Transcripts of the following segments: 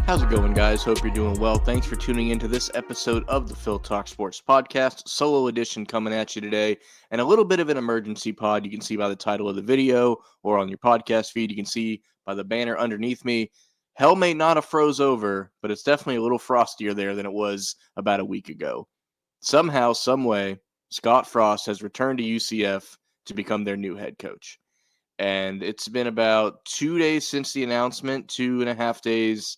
How's it going, guys? Hope you're doing well. Thanks for tuning into this episode of the Phil Talk Sports Podcast, solo edition coming at you today, and a little bit of an emergency pod. You can see by the title of the video or on your podcast feed. You can see by the banner underneath me. Hell may not have froze over, but it's definitely a little frostier there than it was about a week ago. Somehow, someway, Scott Frost has returned to UCF to become their new head coach. And it's been about 2 days since the announcement, 2.5 days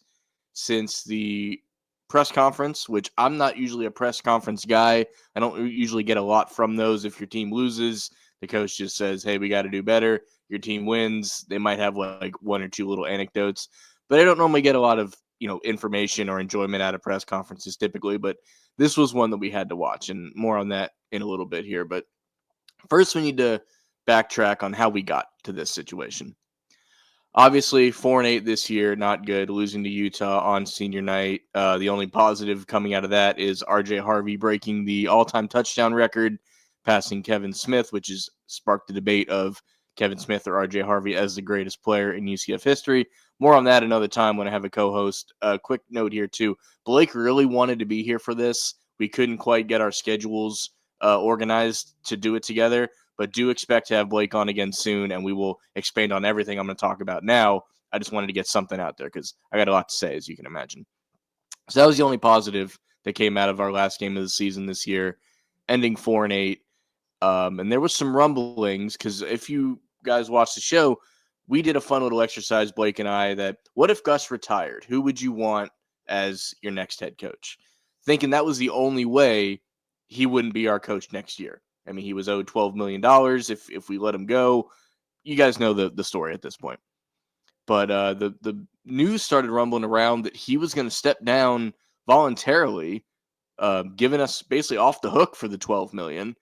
since the press conference, which I'm not usually a press conference guy. I don't usually get a lot from those. If your team loses, the coach just says, hey, we got to do better. Your team wins. They might have like one or two little anecdotes, but I don't normally get a lot of, information or enjoyment out of press conferences typically, but this was one that we had to watch, and more on that in a little bit here. But first, we need to backtrack on how we got to this situation. Obviously, 4-8 this year, not good. Losing to Utah on senior night. The only positive coming out of that is R.J. Harvey breaking the all-time touchdown record, passing Kevin Smith, which has sparked the debate of Kevin Smith or R.J. Harvey as the greatest player in UCF history. More on that another time when I have a co-host. Quick note here, too. Blake really wanted to be here for this. We couldn't quite get our schedules organized to do it together, but do expect to have Blake on again soon, and we will expand on everything I'm going to talk about now. I just wanted to get something out there because I got a lot to say, as you can imagine. So that was the only positive that came out of our last game of the season this year, ending 4-8. And there was some rumblings because if you guys watched the show, we did a fun little exercise, Blake and I, that what if Gus retired? Who would you want as your next head coach? Thinking that was the only way he wouldn't be our coach next year. I mean, he was owed $12 million if we let him go. You guys know the story at this point. But the news started rumbling around that he was going to step down voluntarily, giving us basically off the hook for the $12 million.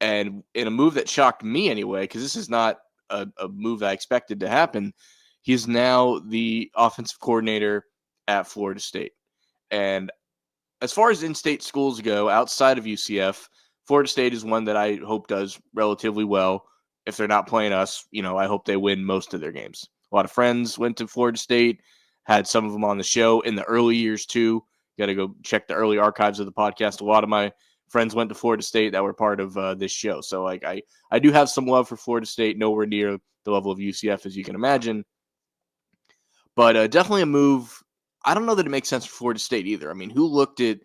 And in a move that shocked me anyway, because this is not a move I expected to happen, he's now the offensive coordinator at Florida State. And as far as in-state schools go, outside of UCF, Florida State is one that I hope does relatively well. If they're not playing us, I hope they win most of their games. A lot of friends went to Florida State, had some of them on the show in the early years too. Got to go check the early archives of the podcast. A lot of my friends went to Florida State that were part of this show. So I do have some love for Florida State, nowhere near the level of UCF as you can imagine. But definitely a move. I don't know that it makes sense for Florida State either. I mean, who looked at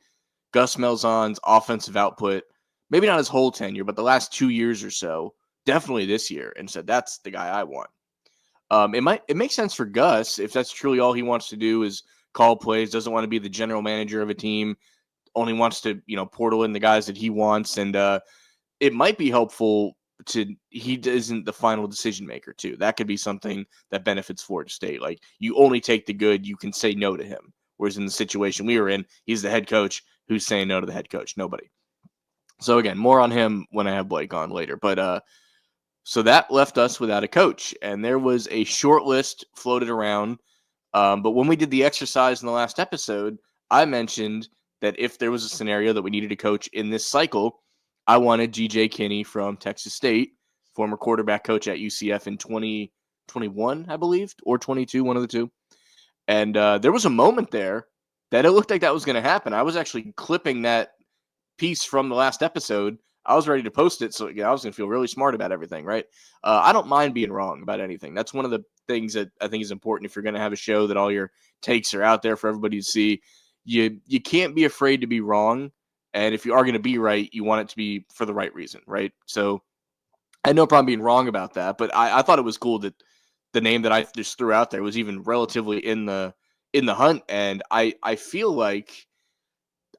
Gus Malzahn's offensive output, maybe not his whole tenure, but the last 2 years or so, definitely this year, and said, that's the guy I want. It makes sense for Gus if that's truly all he wants to do is call plays, doesn't want to be the general manager of a team, only wants to, portal in the guys that he wants. And it might be helpful he isn't the final decision maker too. That could be something that benefits Florida State. Like, you only take the good, you can say no to him. Whereas in the situation we were in, he's the head coach. Who's saying no to the head coach? Nobody. So again, more on him when I have Blake on later. But so that left us without a coach, and there was a short list floated around. But when we did the exercise in the last episode, I mentioned that if there was a scenario that we needed a coach in this cycle, I wanted G.J. Kinney from Texas State, former quarterback coach at UCF in 2021, I believe, or 22, one of the two. And there was a moment there that it looked like that was going to happen. I was actually clipping that piece from the last episode. I was ready to post it, so I was going to feel really smart about everything, right? I don't mind being wrong about anything. That's one of the things that I think is important if you're going to have a show that all your takes are out there for everybody to see. You can't be afraid to be wrong, and if you are going to be right, you want it to be for the right reason, right? So I had no problem being wrong about that, but I thought it was cool that the name that I just threw out there was even relatively in the hunt, and I feel like,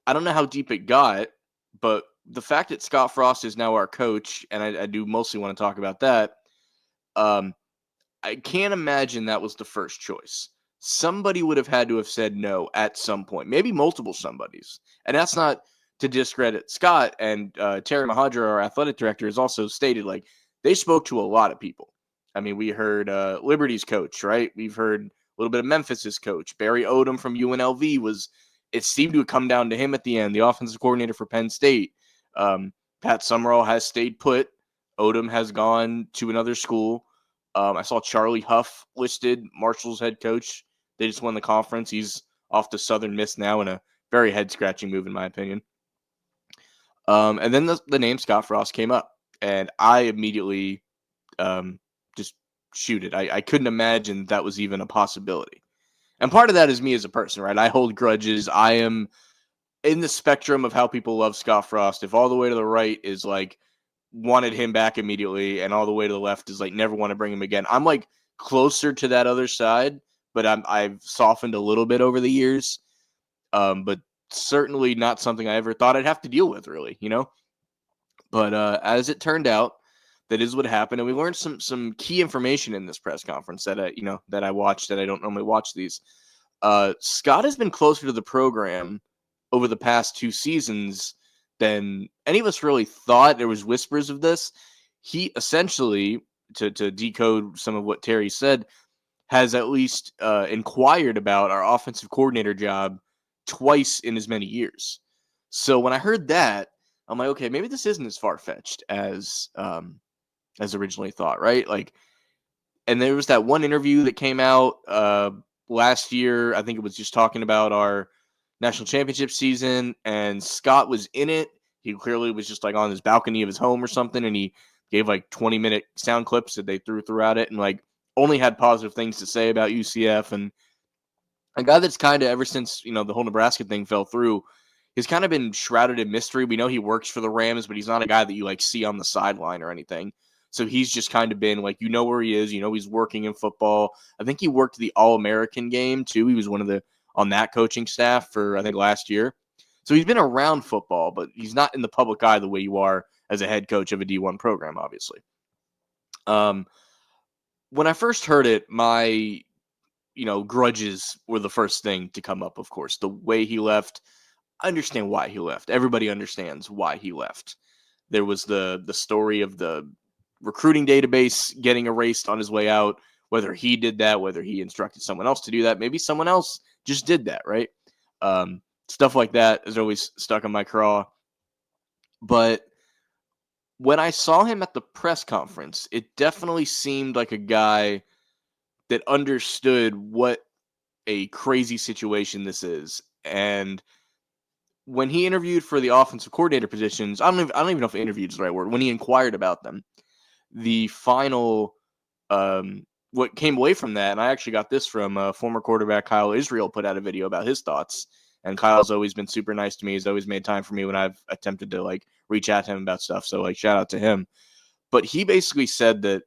I don't know how deep it got, but the fact that Scott Frost is now our coach, and I do mostly want to talk about that, I can't imagine that was the first choice. Somebody would have had to have said no at some point, maybe multiple somebodies. And that's not to discredit Scott. And Terry Mahadra, our athletic director, has also stated, like, they spoke to a lot of people. I mean, we heard Liberty's coach, right? We've heard a little bit of Memphis's coach. Barry Odom from UNLV it seemed to have come down to him at the end, the offensive coordinator for Penn State. Pat Summerall has stayed put. Odom has gone to another school. I saw Charlie Huff listed, Marshall's head coach. They just won the conference. He's off to Southern Miss now in a very head-scratching move, in my opinion. And then the name Scott Frost came up, and I immediately just shoot it. I couldn't imagine that was even a possibility. And part of that is me as a person, right? I hold grudges. I am in the spectrum of how people love Scott Frost. If all the way to the right is like wanted him back immediately, and all the way to the left is like never want to bring him again, I'm like closer to that other side, but I've softened a little bit over the years. But certainly not something I ever thought I'd have to deal with, really, you know? But as it turned out, that is what happened, and we learned some key information in this press conference that I watched, that I don't normally watch these. Scott has been closer to the program over the past 2 seasons than any of us really thought. There was whispers of this. He essentially, to decode some of what Terry said, has at least inquired about our offensive coordinator job twice in as many years. So when I heard that, I'm like, okay, maybe this isn't as far fetched as originally thought, right? Like, and there was that one interview that came out last year. I think it was just talking about our national championship season, and Scott was in it. He clearly was just like on his balcony of his home or something, and he gave like 20-minute sound clips that they threw throughout it, and like only had positive things to say about UCF. And a guy that's kind of, ever since the whole Nebraska thing fell through, he's kind of been shrouded in mystery. We know he works for the Rams, but he's not a guy that you like see on the sideline or anything. So he's just kind of been like, where he is, he's working in football. I think he worked the All-American game too. He was on that coaching staff for, I think, last year. So he's been around football, but he's not in the public eye the way you are as a head coach of a D1 program, obviously. When I first heard it, my grudges were the first thing to come up, of course. The way he left, I understand why he left. Everybody understands why he left. There was the story of the recruiting database getting erased on his way out, whether he did that, whether he instructed someone else to do that. Maybe someone else just did that, right? Stuff like that is always stuck in my craw. But when I saw him at the press conference, it definitely seemed like a guy that understood what a crazy situation this is. And when he interviewed for the offensive coordinator positions, I don't even know if interviewed is the right word. When he inquired about them, the final, what came away from that, and I actually got this from former quarterback Kyle Israel, put out a video about his thoughts. And Kyle's always been super nice to me. He's always made time for me when I've attempted to like reach out to him about stuff. So like shout out to him. But he basically said that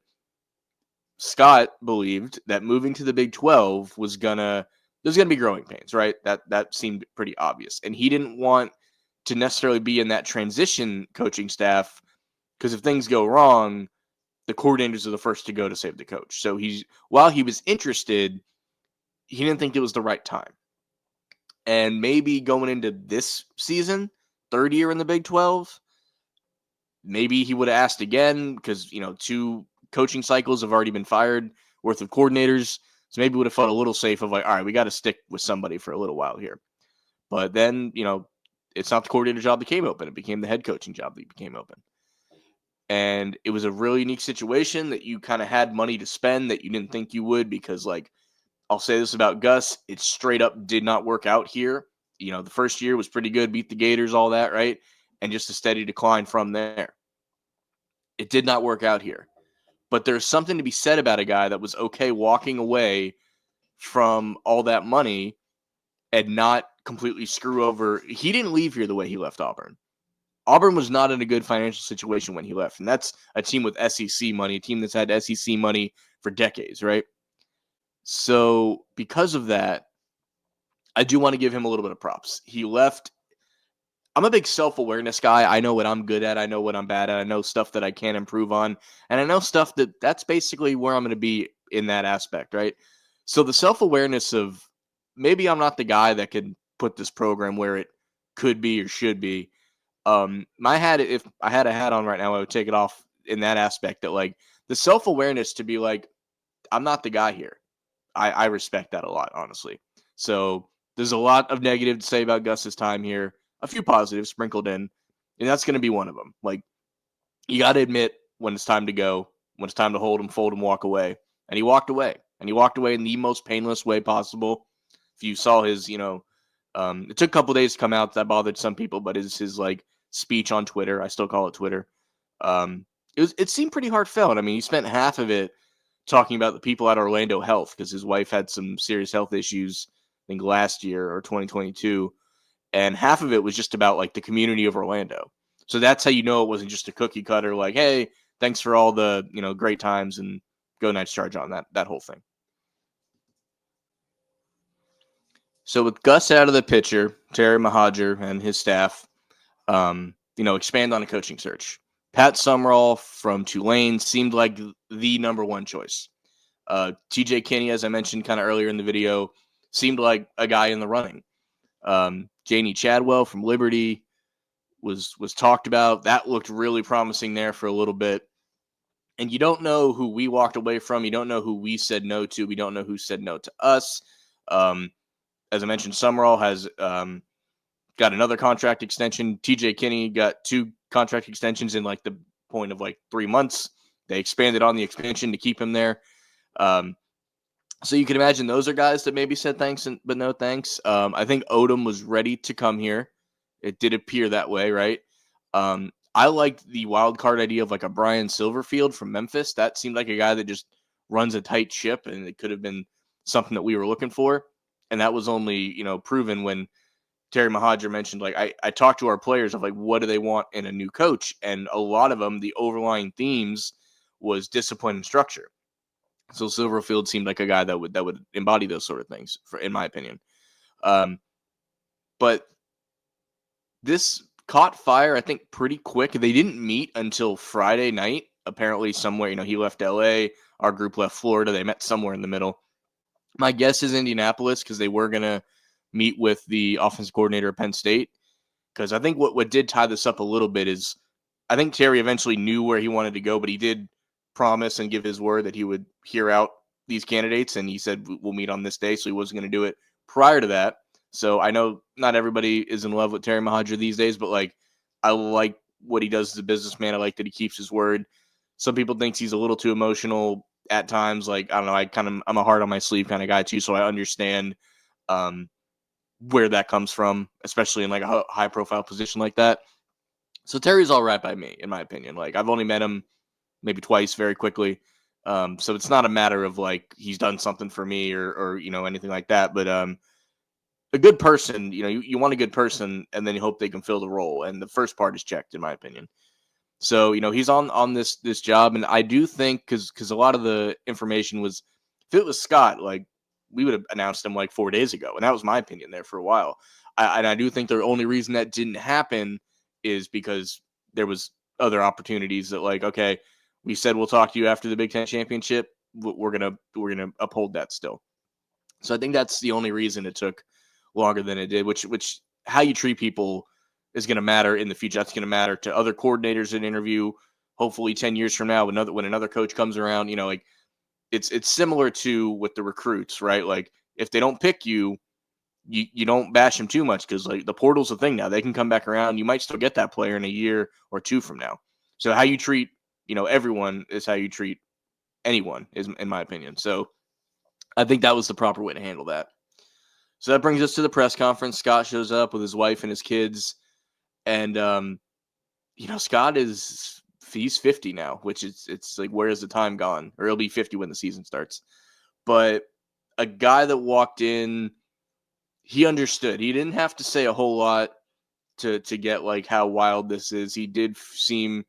Scott believed that moving to the Big 12 there's gonna be growing pains, right? That seemed pretty obvious. And he didn't want to necessarily be in that transition coaching staff, because if things go wrong, the coordinators are the first to go to save the coach. So while he was interested, he didn't think it was the right time. And maybe going into this season, third year in the Big 12, maybe he would have asked again, because 2 coaching cycles have already been fired worth of coordinators. So maybe would have felt a little safe of like, all right, we got to stick with somebody for a little while here. But then, it's not the coordinator job that came open. It became the head coaching job that became open. And it was a really unique situation that you kind of had money to spend that you didn't think you would, because like, I'll say this about Gus, it straight up did not work out here. The first year was pretty good, beat the Gators, all that, right? And just a steady decline from there. It did not work out here. But there's something to be said about a guy that was okay walking away from all that money and not completely screw over. He didn't leave here the way he left Auburn. Auburn was not in a good financial situation when he left. And that's a team with SEC money, a team that's had SEC money for decades, right? So because of that, I do want to give him a little bit of props. He left. I'm a big self-awareness guy. I know what I'm good at. I know what I'm bad at. I know stuff that I can improve on. And I know stuff that's basically where I'm going to be in that aspect, right? So the self-awareness of maybe I'm not the guy that can put this program where it could be or should be. If I had a hat on right now, I would take it off in that aspect, that like the self-awareness to be like, I'm not the guy here. I respect that a lot, honestly. So there's a lot of negative to say about Gus's time here. A few positives sprinkled in, and that's going to be one of them. Like, you got to admit when it's time to go, when it's time to hold him, fold him, walk away. And he walked away. And he walked away in the most painless way possible. if you saw his, it took a couple days to come out. That bothered some people, but his like speech on Twitter, I still call it Twitter. It seemed pretty heartfelt. I mean, he spent half of it talking about the people at Orlando Health because his wife had some serious health issues, I think last year or 2022, and half of it was just about like the community of Orlando. So that's how you know it wasn't just a cookie cutter like, hey, thanks for all the great times and go Knights charge on that whole thing. So with Gus out of the picture, Terry Mohajir and his staff, expand on a coaching search. Pat Summerall from Tulane seemed like the number one choice. TJ Kinney, as I mentioned kind of earlier in the video, seemed like a guy in the running. Janie Chadwell from Liberty was talked about. That looked really promising there for a little bit. And you don't know who we walked away from. You don't know who we said no to. We don't know who said no to us. As I mentioned, Summerall has got another contract extension. TJ Kinney got 2 contract extensions in like the point of like 3 months. They expanded on the expansion to keep him there. So you can imagine those are guys that maybe said thanks, but no thanks. I think Odom was ready to come here. It did appear that way, right? I liked the wild card idea of like a Brian Silverfield from Memphis. That seemed like a guy that just runs a tight ship, and it could have been something that we were looking for. And that was only, proven when Terry Mohajir mentioned, like, I talked to our players of like, what do they want in a new coach? And a lot of them, the overlying themes was discipline and structure. So Silverfield seemed like a guy that would embody those sort of things, in my opinion. But this caught fire, I think, pretty quick. They didn't meet until Friday night. Apparently, somewhere, he left LA. Our group left Florida. They met somewhere in the middle. My guess is Indianapolis because they were going to meet with the offensive coordinator at Penn State. Because I think what did tie this up a little bit is I think Terry eventually knew where he wanted to go, but he did promise and give his word that he would hear out these candidates. And he said, we'll meet on this day. So he wasn't going to do it prior to that. So I know not everybody is in love with Terry Mohajir these days, but like I like what he does as a businessman. I like that he keeps his word. Some people think he's a little too emotional at times. Like, I don't know, I'm a heart on my sleeve kind of guy too. So I understand where that comes from, especially in like a high profile position like that. So Terry's all right by me, in my opinion. Like I've only met him maybe twice very quickly. So it's not a matter of like he's done something for me or anything like that. But a good person, you want a good person, and then you hope they can fill the role. And the first part is checked, in my opinion. So he's on this job, and I do think because a lot of the information was, if it was Scott, like we would have announced him like 4 days ago, and that was my opinion there for a while. I do think the only reason that didn't happen is because there was other opportunities that like, okay, we said we'll talk to you after the Big Ten championship. We're gonna uphold that still. So I think that's the only reason it took longer than it did. Which how you treat people is going to matter in the future. That's going to matter to other coordinators in interview. Hopefully, 10 years from now, when another coach comes around, like it's similar to with the recruits, right? Like if they don't pick you, you don't bash them too much because like the portal's a thing now. They can come back around. You might still get that player in a year or two from now. So how you treat everyone is how you treat anyone, is in my opinion. So I think that was the proper way to handle that. So that brings us to the press conference. Scott shows up with his wife and his kids, and Scott he's 50 now, which it's like, where is the time gone? Or he'll be 50 when the season starts. But a guy that walked in, he understood. He didn't have to say a whole lot to get like how wild this is. He did seem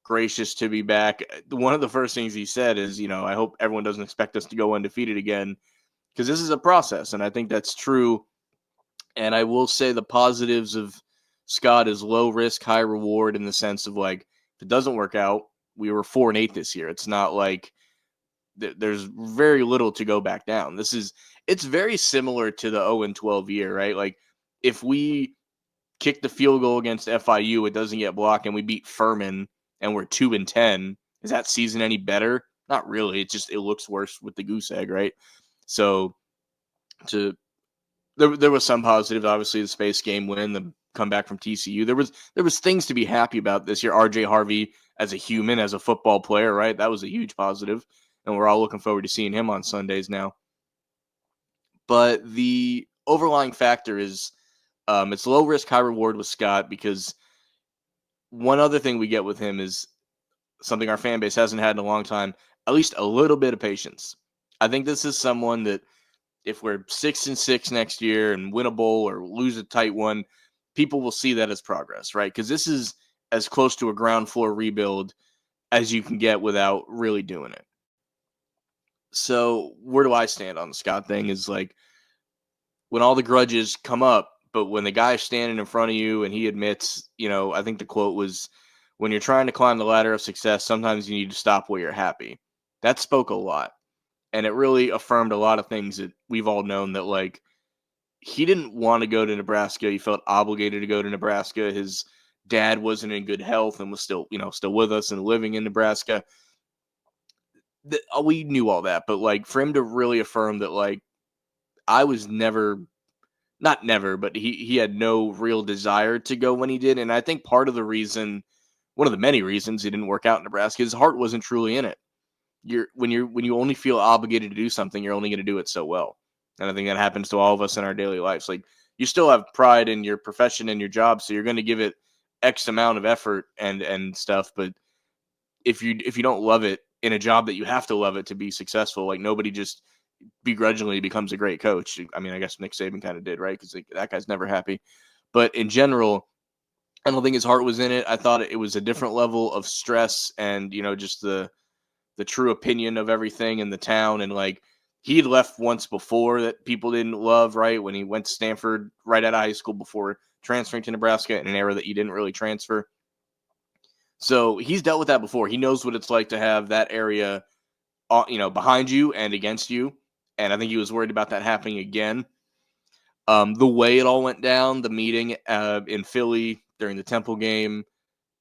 gracious to be back. One of the first things he said is, I hope everyone doesn't expect us to go undefeated again, because this is a process, and I think that's true. And I will say the positives of Scott is low risk, high reward, in the sense of like, if it doesn't work out, we were 4-8 this year. It's not like there's very little to go back down. It's very similar to the 0-12 year, right? Like if we kick the field goal against FIU, it doesn't get blocked, and we beat Furman and we're 2-10. Is that season any better? Not really. It looks worse with the goose egg, right? So there was some positives. Obviously, the space game win, the comeback from TCU. There was things to be happy about this year. RJ Harvey as a human, as a football player, right? That was a huge positive, and we're all looking forward to seeing him on Sundays now. But the overlying factor is it's low risk, high reward with Scott, because one other thing we get with him is something our fan base hasn't had in a long time, at least a little bit of patience. I think this is someone that if we're 6-6 next year and win a bowl or lose a tight one, people will see that as progress, right? Because this is as close to a ground floor rebuild as you can get without really doing it. So where do I stand on the Scott thing is like when all the grudges come up, but when the guy's standing in front of you and he admits, I think the quote was, when you're trying to climb the ladder of success, sometimes you need to stop where you're happy. That spoke a lot. And it really affirmed a lot of things that we've all known, that like he didn't want to go to Nebraska. He felt obligated to go to Nebraska. His dad wasn't in good health and was still with us and living in Nebraska. We knew all that, but like for him to really affirm that, like, I was never, not never, but he had no real desire to go when he did. And I think part of the reason, one of the many reasons he didn't work out in Nebraska, his heart wasn't truly in it. When you only feel obligated to do something, you're only going to do it so well. And I think that happens to all of us in our daily lives. Like, you still have pride in your profession and your job, so you're going to give it X amount of effort and stuff. But if you don't love it in a job that you have to love it to be successful, like nobody just begrudgingly becomes a great coach. I mean, I guess Nick Saban kind of did, right? Because that guy's never happy. But in general, I don't think his heart was in it. I thought it was a different level of stress and, just the true opinion of everything in the town. And like, he had left once before that people didn't love, right? When he went to Stanford right out of high school before transferring to Nebraska in an era that you didn't really transfer. So he's dealt with that before. He knows what it's like to have that area, behind you and against you. And I think he was worried about that happening again. The way it all went down, the meeting in Philly during the Temple game,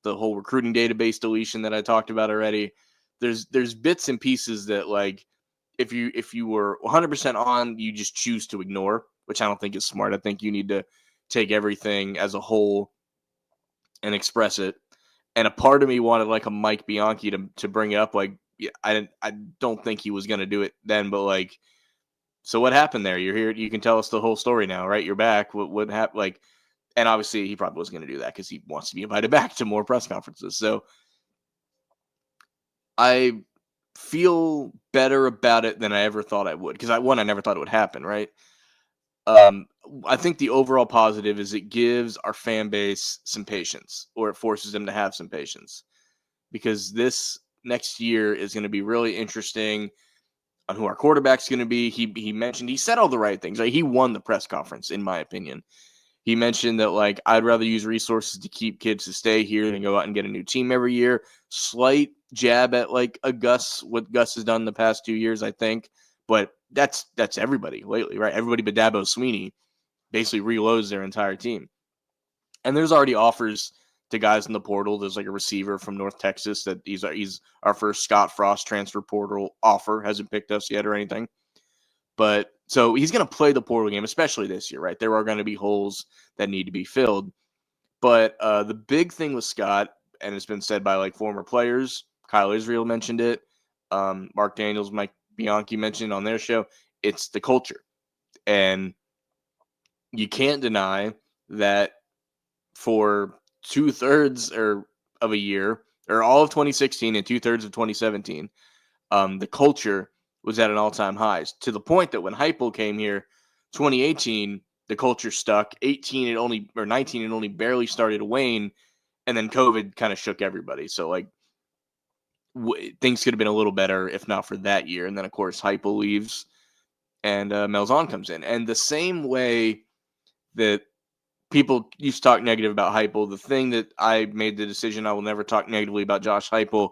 the whole recruiting database deletion that I talked about already. There's bits and pieces that, like, if you were 100% on, you just choose to ignore, which I don't think is smart. I think you need to take everything as a whole and express it. And a part of me wanted like a Mike Bianchi to bring it up. Like, yeah, I don't think he was going to do it then, but like, so what happened there? You're here. You can tell us the whole story now, right? You're back. What happened? Like, and obviously he probably wasn't going to do that because he wants to be invited back to more press conferences. So I feel better about it than I ever thought I would, because I never thought it would happen, right? Um, I think the overall positive is it gives our fan base some patience, or it forces them to have some patience, because this next year is going to be really interesting on who our quarterback's going to be. He said all the right things, right? He won the press conference, in my opinion. He mentioned that, like, I'd rather use resources to keep kids to stay here than go out and get a new team every year. Slight jab at like what Gus has done the past 2 years, I think. But that's everybody lately, right? Everybody but Dabo Swinney basically reloads their entire team. And there's already offers to guys in the portal. There's like a receiver from North Texas that he's our first Scott Frost transfer portal offer. Hasn't picked us yet or anything. But so he's going to play the portal game, especially this year, right? There are going to be holes that need to be filled. But the big thing with Scott, and it's been said by like former players, Kyle Israel mentioned it, Mark Daniels, Mike Bianchi mentioned on their show, it's the culture. And you can't deny that for 2/3 of a year, or all of 2016 and 2/3 of 2017, the culture was at an all-time highs, to the point that when Heupel came here, 2018, the culture stuck. 19 it only barely started to wane, and then COVID kind of shook everybody. So like things could have been a little better if not for that year. And then of course Heupel leaves and Malzahn comes in, and the same way that people used to talk negative about Heupel, the thing that I made the decision I will never talk negatively about Josh Heupel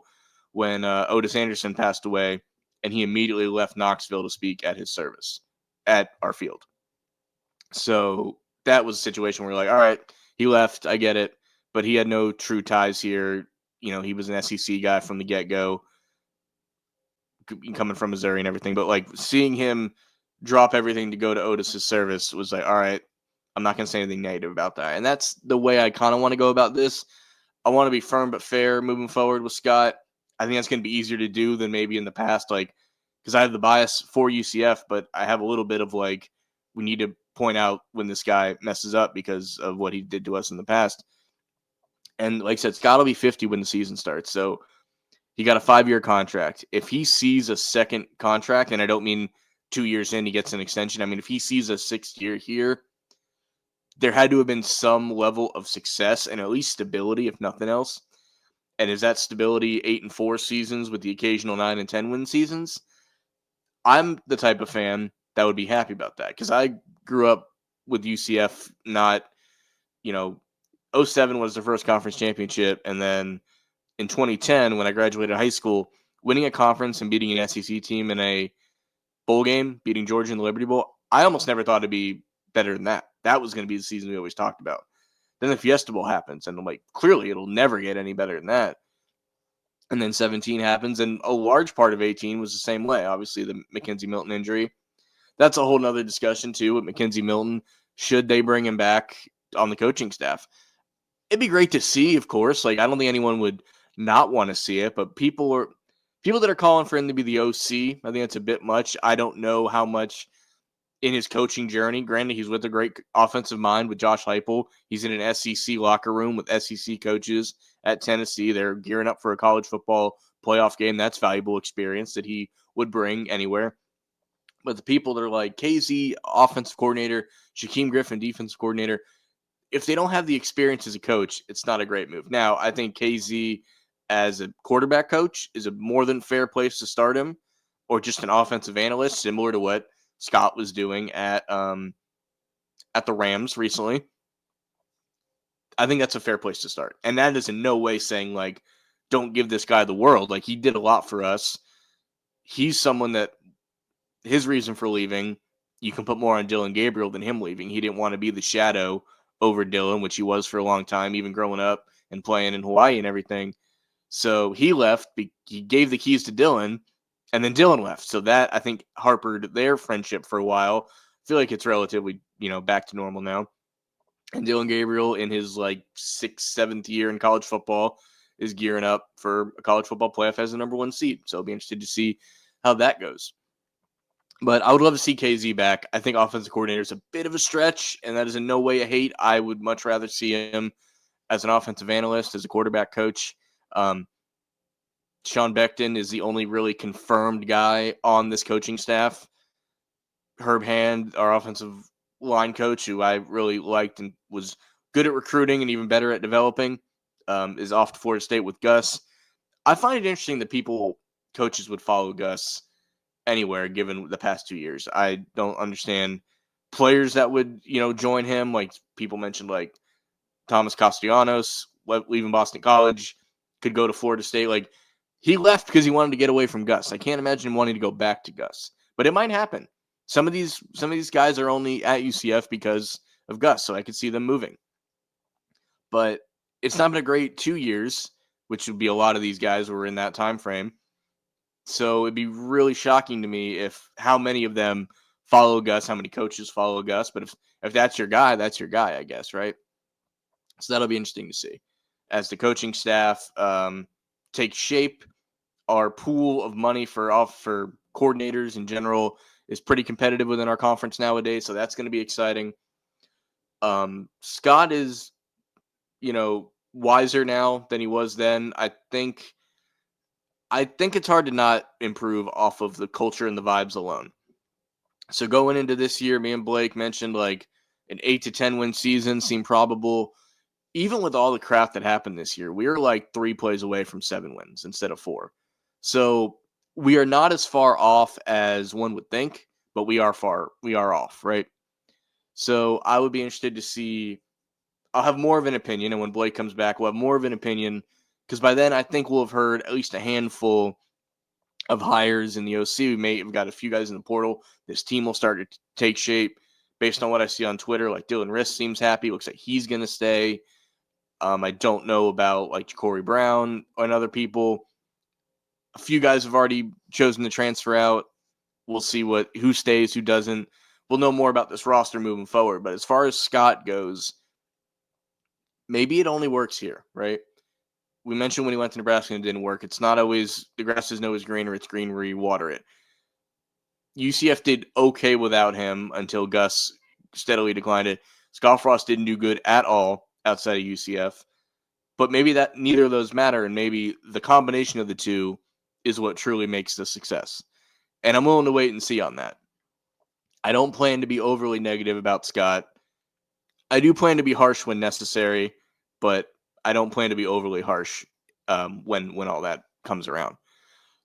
when Otis Anderson passed away, and he immediately left Knoxville to speak at his service at our field. So that was a situation where you're like, all right, he left, I get it, but he had no true ties here. He was an SEC guy from the get-go, coming from Missouri and everything. But like seeing him drop everything to go to Otis's service was like, all right, I'm not going to say anything negative about that. And that's the way I kind of want to go about this. I want to be firm but fair moving forward with Scott. I think that's going to be easier to do than maybe in the past, like, because I have the bias for UCF, but I have a little bit of like we need to point out when this guy messes up because of what he did to us in the past. And like I said, Scott will be 50 when the season starts. So he got a 5-year contract. If he sees a second contract, and I don't mean 2 years in, he gets an extension. I mean, if he sees a 6th year here, there had to have been some level of success and at least stability, if nothing else. And is that stability 8-4 seasons with the occasional 9-10 win seasons? I'm the type of fan that would be happy about that because I grew up with UCF. Not, you know, '07 was their first conference championship, and then in 2010, when I graduated high school, winning a conference and beating an SEC team in a bowl game, beating Georgia in the Liberty Bowl, I almost never thought it'd be better than that. That was going to be the season we always talked about. Then the Fiesta Bowl happens, and I'm like, clearly it'll never get any better than that. And then 17 happens, and a large part of 18 was the same way. Obviously, the Mackenzie Milton injury. That's a whole nother discussion, too, with Mackenzie Milton. Should they bring him back on the coaching staff? It'd be great to see, of course. Like, I don't think anyone would not want to see it, but people that are calling for him to be the OC, I think that's a bit much. I don't know how much in his coaching journey. Granted, he's with a great offensive mind with Josh Heupel. He's in an SEC locker room with SEC coaches at Tennessee. They're gearing up for a college football playoff game. That's valuable experience that he would bring anywhere. But the people that are like KZ, offensive coordinator, Shaquem Griffin, defensive coordinator, if they don't have the experience as a coach, it's not a great move. Now, I think KZ as a quarterback coach is a more than fair place to start him, or just an offensive analyst, similar to what Scott was doing at the Rams recently. I think that's a fair place to start. And that is in no way saying, like, don't give this guy the world. Like, he did a lot for us. He's someone that his reason for leaving, you can put more on Dylan Gabriel than him leaving. He didn't want to be the shadow over Dylan, which he was for a long time, even growing up and playing in Hawaii and everything. So he left. He gave the keys to Dylan, and then Dylan left. So that, I think, harpered their friendship for a while. I feel like it's relatively, back to normal now. And Dylan Gabriel, in his like 6th, 7th year in college football, is gearing up for a college football playoff as the number 1 seed. So I'll be interested to see how that goes. But I would love to see KZ back. I think offensive coordinator is a bit of a stretch, and that is in no way a hate. I would much rather see him as an offensive analyst, as a quarterback coach. Sean Becton is the only really confirmed guy on this coaching staff. Herb Hand, our offensive line coach, who I really liked and was good at recruiting and even better at developing, is off to Florida State with Gus. I find it interesting that coaches would follow Gus anywhere given the past 2 years. I don't understand players that would, join him. Like people mentioned, like Thomas Castellanos leaving Boston College, could go to Florida State. Like he left because he wanted to get away from Gus. I can't imagine him wanting to go back to Gus, but it might happen. Some of these guys are only at UCF because of Gus, so I could see them moving. But it's not been a great 2 years, which would be a lot of these guys were in that time frame. So it'd be really shocking to me if how many of them follow Gus, how many coaches follow Gus. But if that's your guy, I guess, right? So that'll be interesting to see. As the coaching staff takes shape, our pool of money for coordinators in general is pretty competitive within our conference nowadays. So that's going to be exciting. Scott is, wiser now than he was then. I think it's hard to not improve off of the culture and the vibes alone. So going into this year, me and Blake mentioned like an 8-10 win season seemed probable. Even with all the crap that happened this year, we were like 3 plays away from 7 wins instead of 4. So we are not as far off as one would think, but we are off, right? So I would be interested to see. I'll have more of an opinion, and when Blake comes back, we'll have more of an opinion because by then I think we'll have heard at least a handful of hires in the OC. We may have got a few guys in the portal. This team will start to take shape based on what I see on Twitter. Like Dylan Riss seems happy. Looks like he's going to stay. I don't know about like Corey Brown and other people. A few guys have already chosen to transfer out. We'll see who stays, who doesn't. We'll know more about this roster moving forward. But as far as Scott goes, maybe it only works here, right? We mentioned when he went to Nebraska and it didn't work. It's not always, the grass isn't always greener. It's green where you water it. UCF did okay without him until Gus steadily declined it. Scott Frost didn't do good at all outside of UCF. But maybe that neither of those matter, and maybe the combination of the two is what truly makes the success. And I'm willing to wait and see on that. I don't plan to be overly negative about Scott. I do plan to be harsh when necessary, but I don't plan to be overly harsh when all that comes around.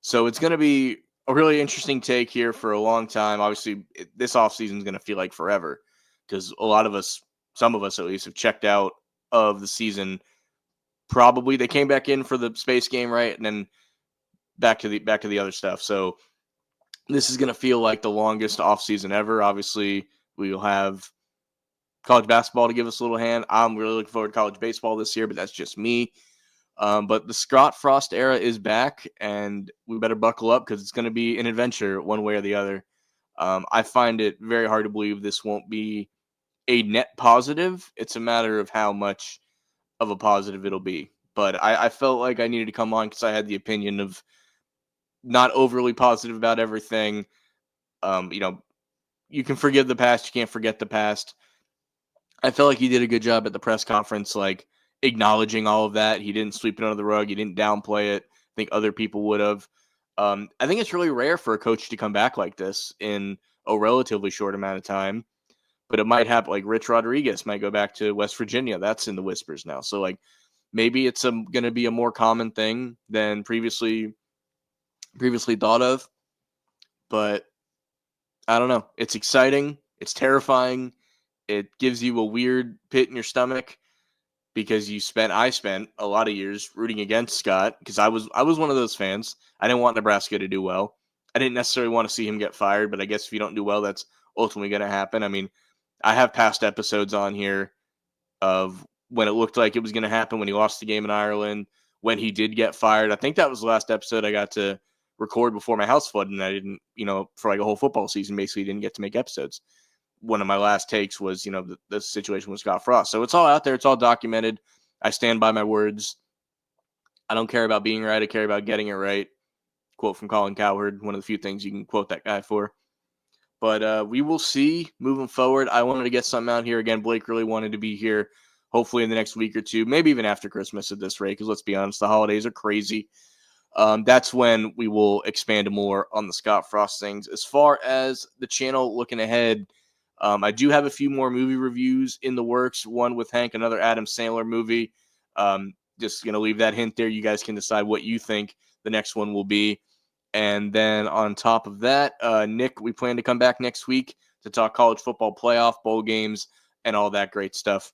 So it's going to be a really interesting take here for a long time. Obviously, this offseason is going to feel like forever because a lot of us, some of us at least, have checked out of the season. Probably they came back in for the space game, right, and then back to the other stuff. So this is going to feel like the longest offseason ever. Obviously, we will have college basketball to give us a little hand. I'm really looking forward to college baseball this year, but that's just me. But the Scott Frost era is back, and we better buckle up because it's going to be an adventure one way or the other. I find it very hard to believe this won't be a net positive. It's a matter of how much of a positive it'll be. But I felt like I needed to come on because I had the opinion of not overly positive about everything. You can forgive the past, you can't forget the past. I felt like he did a good job at the press conference, like acknowledging all of that. He didn't sweep it under the rug. He didn't downplay it. I think other people would have. I think it's really rare for a coach to come back like this in a relatively short amount of time. But it might happen. Like Rich Rodriguez might go back to West Virginia. That's in the whispers now. So like maybe it's going to be a more common thing than previously thought of. But I don't know. It's exciting. It's terrifying. It gives you a weird pit in your stomach because I spent a lot of years rooting against Scott because I was one of those fans. I didn't want Nebraska to do well. I didn't necessarily want to see him get fired, but I guess if you don't do well, that's ultimately going to happen. I mean, I have past episodes on here of when it looked like it was going to happen, when he lost the game in Ireland, when he did get fired. I think that was the last episode I got to record before my house flooded, and I didn't, for like a whole football season, basically didn't get to make episodes. One of my last takes was, the situation with Scott Frost. So it's all out there. It's all documented. I stand by my words. I don't care about being right. I care about getting it right. Quote from Colin Cowherd, one of the few things you can quote that guy for. But we will see moving forward. I wanted to get something out here. Again, Blake really wanted to be here, hopefully in the next week or two, maybe even after Christmas at this rate, because let's be honest, the holidays are crazy. That's when we will expand more on the Scott Frost things. As far as the channel looking ahead, I do have a few more movie reviews in the works, one with Hank, another Adam Sandler movie. Just going to leave that hint there. You guys can decide what you think the next one will be. And then on top of that, Nick, we plan to come back next week to talk college football playoff, bowl games, and all that great stuff.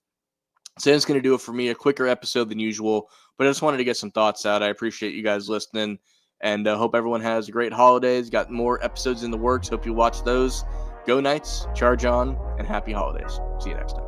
So that's going to do it for me, a quicker episode than usual, but I just wanted to get some thoughts out. I appreciate you guys listening, and hope everyone has a great holidays. Got more episodes in the works. Hope you watch those. Go Knights, charge on, and happy holidays. See you next time.